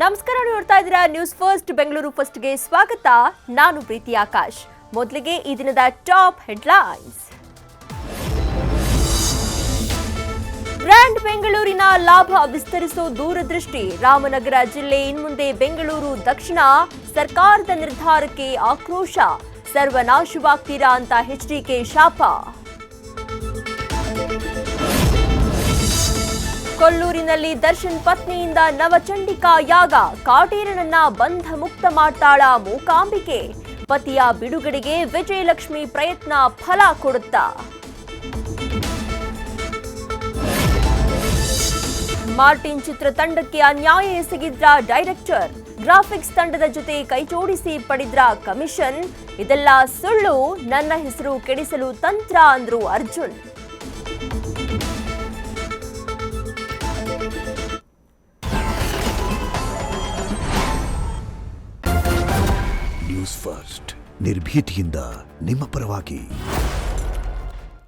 ನಮಸ್ಕಾರ, ನೋಡ್ತಾ ಇದ್ದೀರಾ ನ್ಯೂಸ್ ಫಸ್ಟ್ ಬೆಂಗಳೂರು ಫಸ್ಟ್ಗೆ ಸ್ವಾಗತ. ನಾನು ಪ್ರೀತಿ ಆಕಾಶ್. ಮೊದಲಿಗೆ ಈ ದಿನದ ಟಾಪ್ ಹೆಡ್ಲೈನ್ಸ್. ಬ್ರ್ಯಾಂಡ್ ಬೆಂಗಳೂರಿನ ಲಾಭ ವಿಸ್ತರಿಸೋ ದೂರದೃಷ್ಟಿ. ರಾಮನಗರ ಜಿಲ್ಲೆ ಇನ್ಮುಂದೆ ಬೆಂಗಳೂರು ದಕ್ಷಿಣ. ಸರ್ಕಾರದ ನಿರ್ಧಾರಕ್ಕೆ ಆಕ್ರೋಶ. ಸರ್ವನಾಶವಾಗ್ತೀರಾ ಅಂತ ಎಚ್ಡಿಕೆ ಶಾಪ. ಕೊಲ್ಲೂರಿನಲ್ಲಿ ದರ್ಶನ್ ಪತ್ನಿಯಿಂದ ನವಚಂಡಿಕಾ ಯಾಗ. ಕಾಟೇರನನ್ನ ಬಂಧ ಮುಕ್ತ ಮಾಡ್ತಾಳ ಮೂಕಾಂಬಿಕೆ. ಪತಿಯ ಬಿಡುಗಡೆಗೆ ವಿಜಯಲಕ್ಷ್ಮಿ ಪ್ರಯತ್ನ ಫಲ ಕೊಡುತ್ತಾ? ಮಾರ್ಟಿನ್ ಚಿತ್ರತಂಡಕ್ಕೆ ಅನ್ಯಾಯ ಎಸಗಿದ್ರ ಡೈರೆಕ್ಟರ್. ಗ್ರಾಫಿಕ್ಸ್ ತಂಡದ ಜೊತೆ ಕೈಜೋಡಿಸಿ ಪಡೆದ್ರ ಕಮಿಷನ್. ಇದೆಲ್ಲ ಸುಳ್ಳು, ನನ್ನ ಹೆಸರು ಕೆಡಿಸಲು ತಂತ್ರ ಅಂದ್ರು ಅರ್ಜುನ್. ನ್ಯೂಸ್ ಫಸ್ಟ್ ನಿರ್ಭೀತಿಯಿಂದ ನಿಮ್ಮ ಪರವಾಗಿ.